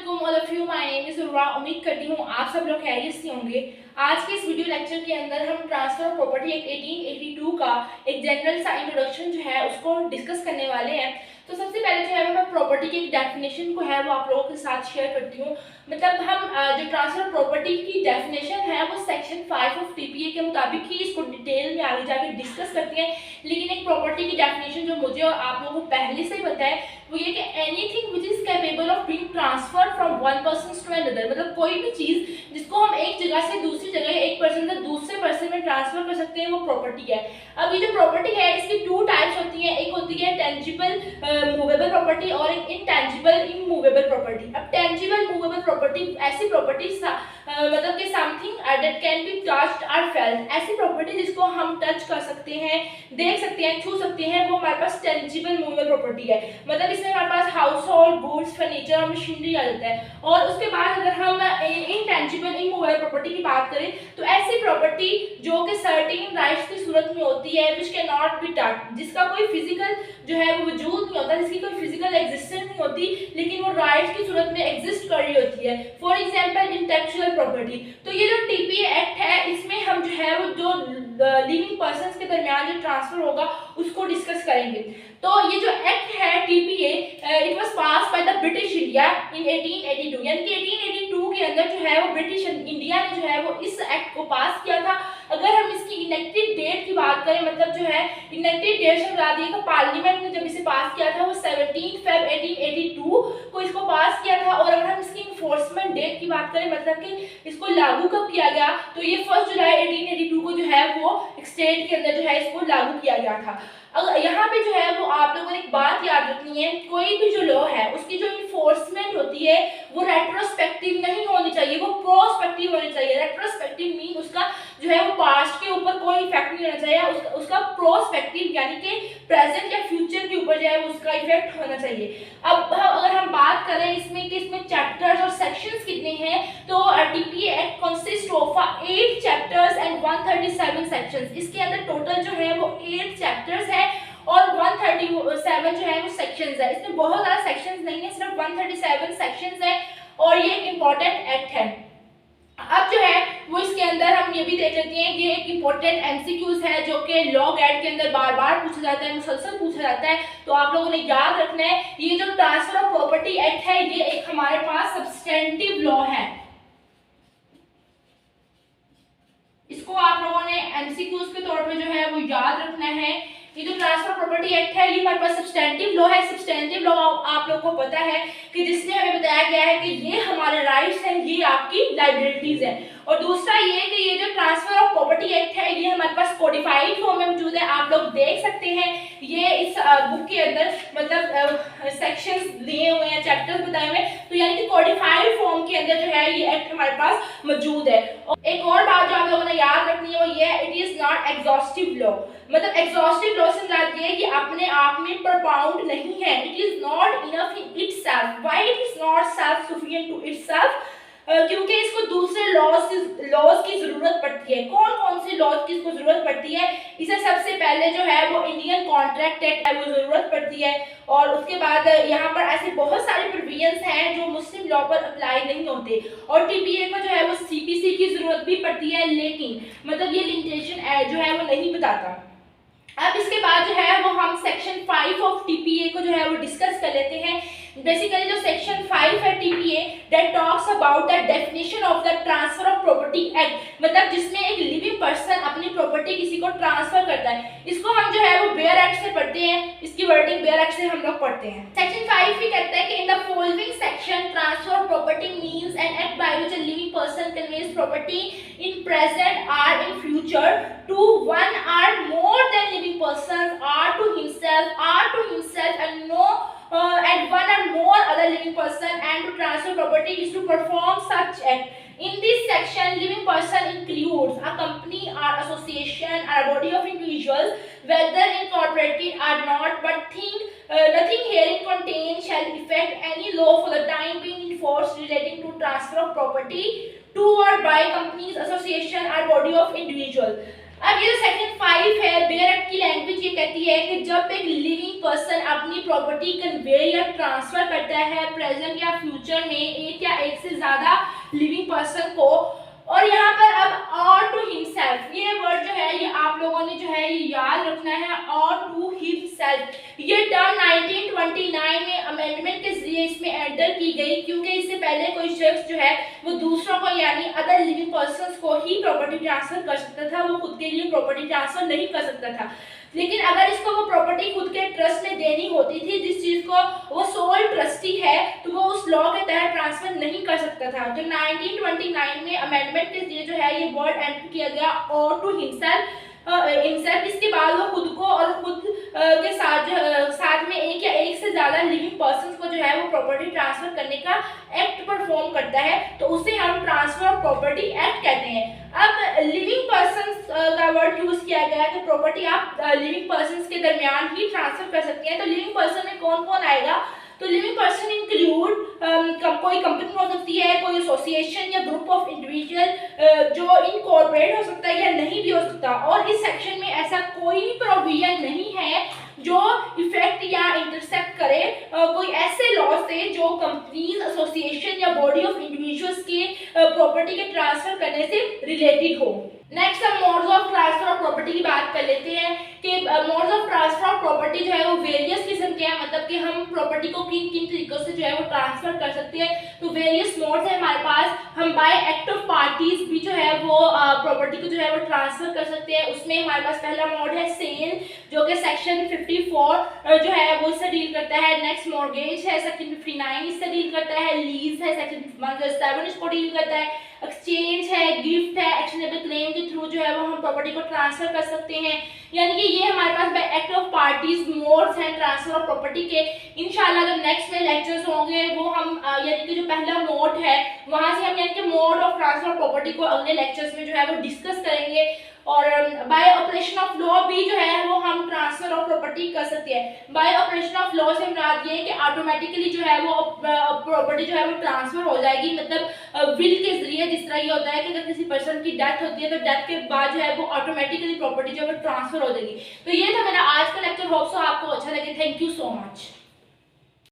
वालेकुम all of you, my name is Urwa. उम्मीद करती हूँ आप सब लोग खैरियत से होंगे। आज के इस वीडियो लेक्चर के अंदर हम ट्रांसफर ऑफ प्रॉपर्टी एक्ट 1882 का एक जनरल सा इंट्रोडक्शन जो है उसको डिस्कस करने वाले हैं। तो सबसे पहले जो है मैं प्रॉपर्टी की एक डेफिनेशन को है वो आप लोगों के साथ शेयर करती हूँ। मतलब हम जो ट्रांसफर ऑफ प्रॉपर्टी की डेफिनेशन है वो सेक्शन 5 ऑफ टीपीए के मुताबिक ही इसको डिटेल में आगे जाके डिस्कस करती हैं। लेकिन एक प्रॉपर्टी की डेफिनेशन जो मुझे और आप लोगों को पहले से ही पता है वो ये कि anything which is capable of being transfer from one person to another, मतलब कोई भी चीज जिसको हम एक जगह से दूसरी जगह, एक पर्सन से दूसरे पर्सन में ट्रांसफर कर सकते हैं, वो प्रॉपर्टी है। अब ये जो प्रॉपर्टी है इसकी टू टाइप्स होती हैं, एक होती है टेंजिबल मूवेबल प्रॉपर्टी और एक इनटेंजिबल इमूवेबल प्रॉपर्टी। अब टेंजिबल मूवेबल प्रॉपर्टी ऐसी प्रॉपर्टी मतलब कि something that can be touched और फेल्ट, ऐसी प्रॉपर्टी जिसको हम टच कर सकते हैं, देख सकते हैं, छू सकते हैं, वो हमारे पास टेंजिबल मूवेबल प्रॉपर्टी है। मतलब इसमें हमारे पास हाउस होल्ड गुड्स, फर्नीचर और मशीनरी आ जाता है। और उसके बाद अगर हम इनटेंजिबल इमूवेबल प्रॉपर्टी की बात करें तो ऐसी प्रॉपर्टी जो कि सर्टेन राइट्स की सूरत में होती है, which can not be touched, जिसका कोई फिजिकल जो है वो वजूद नहीं होता, जिसकी कोई फिजिकल एग्जिस्टेंस नहीं होती, लेकिन वो राइट्स की सूरत में एग्जिस्ट कर रही होती है। For example intellectual property. तो ये जो टीपीए एक्ट है इसमें हम जो है वो जो लिविंग पर्संस के दरमियान जो ट्रांसफर होगा उसको डिस्कस करेंगे। तो ये जो एक्ट है TPA, it was pass by the British India in 1882, यानी कि 1882 के अंदर जो है वो ब्रिटिश इंडिया ने जो है वो इस एक्ट को पास किया था। अगर हम इसकी इनेक्टेड डेट की बात करें, मतलब जो है इनेक्टेड डेट से बता दिए कि पार्लियामेंट ने जब इसे पास किया था वो 17 फेब 1882 को इसको पास किया था। और अगर हम इसकी इन्फोर्समेंट डेट की बात करें, मतलब कि इसको लागू कब किया गया, तो ये 1 जुलाई 1882 को जो है वो स्टेट के अंदर जो है इसको लागू किया गया था। अगर यहाँ पे जो है वो आप लोगों ने एक बात याद रखनी है, कोई भी जो लॉ है उसकी जो इन्फोर्समेंट होती है वो रेट्रोस्पेक्टिव नहीं होनी चाहिए, वो प्रोस्पेक्टिव होनी चाहिए। रेट्रोस्पेक्टिव मीन उसका जो है वो पास्ट के ऊपर कोई इफेक्ट नहीं होना चाहिए, उसका प्रोस्पेक्टिव यानी कि प्रेजेंट या फ्यूचर के ऊपर जो है उसका इफेक्ट होना चाहिए। अब अगर हम बात करें इसमें कि इसमें चैप्टर्स और सेक्शंस कितने हैं, तो TPA act consist of 8 chapters and 137 sections. इसके अंदर टोटल जो है वो 8 चैप्टर्स है और 137 जो है वो सेक्शंस है। इसमें बहुत ज्यादा सेक्शंस नहीं है, सिर्फ 137 सेक्शंस है और ये एक इम्पोर्टेंट एक्ट है। अब जो है वो इसके अंदर हम ये भी देख लेते हैं कि एक इम्पोर्टेंट एमसीक्यूज है जो कि लॉ गैट के अंदर बार बार पूछा जाता है, मुसलसल पूछा जाता है, तो आप लोगों ने याद रखना है। ये जो ट्रांसफर ऑफ प्रॉपर्टी एक्ट है ये एक हमारे पास सब्सटेंटिव लॉ है, इसको आप लोगों ने एमसीक्यूज के तौर पे जो है वो याद रखना है। ये जो ट्रांसफर प्रॉपर्टी एक्ट है ये हमारे पास सब्सटेंटिव लॉ है। सब्सटेंटिव लॉ आप लोगों को पता है कि जिसमें हमें बताया गया है कि ये हमारे राइट्स हैं, ये आपकी लायबिलिटीज हैं। और दूसरा ये कि ये जो ट्रांसफर ऑफ प्रॉपर्टी एक्ट है ये हमारे पास कोडिफाइड फॉर्म में मौजूद है, आप लोग देख सकते हैं ये इस बुक के अंदर, मतलब सेक्शंस दिए हुए हैं, चैप्टर्स बताए हुए हैं, तो यानी कि कोडिफाइड फॉर्म के अंदर जो है ये एक्ट हमारे पास मौजूद है। एक और बात जो आप लोगों ने याद रखनी है वो ये है, it is not exhaustive law. मतलब एग्जॉस्टिव लॉ से मुराद ये है कि अपने आप में परपाउंड नहीं है, it is not enough in itself. Why it is not self sufficient to itself, क्योंकि इसको दूसरे लॉज की जरूरत पड़ती है। कौन कौन से लॉज की इसको जरूरत पड़ती है, इसे सबसे पहले जो है वो इंडियन कॉन्ट्रैक्ट एक्ट है वो जरूरत पड़ती है। और उसके बाद यहाँ पर ऐसे बहुत सारे प्रोविजंस हैं जो मुस्लिम लॉ पर अप्लाई नहीं होते। और टीपीए को जो है वो सीपीसी की जरूरत भी पड़ती है, लेकिन मतलब ये लिमिटेशन जो है वो नहीं बताता। अब इसके बाद जो है वो हम सेक्शन 5 ऑफ टीपीए को जो है वो डिस्कस कर लेते हैं। बेसिकली जो सेक्शन 5 है TPA that talks about the definition of the transfer of property act, मतलब जिसमें एक लिविंग पर्सन अपनी प्रॉपर्टी किसी को ट्रांसफर करता है, इसको हम जो है वो बेयर एक्ट से पढ़ते हैं, इसकी वर्डिंग बेयर एक्ट से हम लोग पढ़ते हैं। सेक्शन 5 भी कहता है कि in the following section transfer of property means an act by which a living person conveys property in present और in future to one or more than living persons or to himself and one or more other living person, and to transfer property is to perform such act. In this section, living person includes a company or association or a body of individuals, whether incorporated or not, but nothing herein contained shall affect any law for the time being in force relating to transfer of property to or by companies, association or body of individuals. अब ये जो section 5 है bare act की language ये कहती है कि जब एक लिविंग पर्सन अपनी प्रॉपर्टी कन्वे या ट्रांसफर करता है प्रेजेंट या फ्यूचर में एक या एक से ज्यादा लिविंग पर्सन को, और यहाँ पर अब और टू हिमसेल्फ, ये वर्ड जो है ये आप लोगों ने जो है ये याद रखना है, और टू हिमसेल्फ। ये टर्म 1929 में अमेंडमेंट के जरिए इसमें एंटर की गई, क्योंकि इससे पहले कोई शख्स जो है वो दूसरों को यानी अदर लिविंग पर्संस को ही प्रॉपर्टी ट्रांसफर कर सकता था, वो खुद के लिए प्रॉपर्टी ट्रांसफर नहीं कर सकता था। लेकिन अगर इसको वो प्रॉपर्टी खुद के ट्रस्ट में देनी होती थी, जिस चीज को वो सोल ट्रस्टी है, तो वो उस लॉ के तहत ट्रांसफर नहीं कर सकता था। तो 1929 में अमेंडमेंट के जरिए जो है ये वर्ड एंटर किया गया, और टू हिमसेल्फ। इसके बाद वो खुद को और खुद के साथ में एक या एक से ज्यादा लिविंग पर्संस को जो है वो प्रॉपर्टी ट्रांसफर करने का एक्ट परफॉर्म करता है, तो उसे हम ट्रांसफर ऑफ प्रॉपर्टी एक्ट कहते हैं। अब लिविंग पर्संस का वर्ड यूज किया गया है कि प्रॉपर्टी आप लिविंग पर्संस के दरमियान ही ट्रांसफर कर सकते हैं। तो लिविंग पर्सन में कौन कौन आएगा? तो लिविंग पर्सन इंक्लूड कोई कंपनी हो सकती है, कोई एसोसिएशन या ग्रुप ऑफ इंडिविजुअल जो इनकॉर्पोरेट हो सकता है या नहीं भी हो सकता। और इस सेक्शन में ऐसा कोई प्रोविजन नहीं है जो इफेक्ट या इंटरसेप्ट करे कोई ऐसे लॉ से जो कंपनीज, एसोसिएशन या बॉडी ऑफ इंडिविजुअल्स के प्रॉपर्टी के ट्रांसफर करने से रिलेटेड हो। नेक्स्ट हम modes of transfer of property की बात कर लेते हैं कि modes of transfer of property जो है वो वेरियस किस्म के हैं, मतलब कि हम प्रॉपर्टी को किन किन तरीकों से जो है वो ट्रांसफर कर सकते हैं। तो वेरियस मोड्स है हमारे पास। हम बाय एक्ट ऑफ पार्टीज भी जो है वो प्रॉपर्टी को जो है वो ट्रांसफर कर सकते हैं। उसमें हमारे पास पहला मोड है सेल, जो कि सेक्शन 54 जो है वो इससे डील करता है। नेक्स्ट मॉर्गेज है, सेक्शन 59 इससे डील करता है। लीज है, सेक्शन 107 इसको डील करता है। एक्सचेंज है, गिफ्ट है, एक्शनेबल क्लेम के थ्रू जो है वो हम प्रॉपर्टी को ट्रांसफर कर सकते हैं। यानी कि ये हमारे पास by act of parties modes हैं ट्रांसफर ऑफ प्रॉपर्टी के। इंशाल्लाह अगर नेक्स्ट में लेक्चर्स होंगे वो हम यानी कि जो पहला मोड है वहां से हम यानी कि mode of transfer of property को अगले लेक्चर्स में जो है वो डिस्कस करेंगे। और बाय ऑपरेशन ऑफ लॉ भी जो है वो हम ट्रांसफर ऑफ प्रॉपर्टी कर सकते हैं। बाय ऑपरेशन ऑफ लॉ से मुराद ये है कि ऑटोमेटिकली जो है वो प्रॉपर्टी जो है वो ट्रांसफर हो जाएगी, मतलब विल के जरिए। जिस तरह ये होता है कि अगर किसी पर्सन की डेथ होती है तो डेथ के बाद जो है वो ऑटोमेटिकली प्रॉपर्टी जो है वो ट्रांसफर हो जाएगी। तो ये था मेरा आज का लेक्चर। होप सो आपको अच्छा लगे। Thank you so much.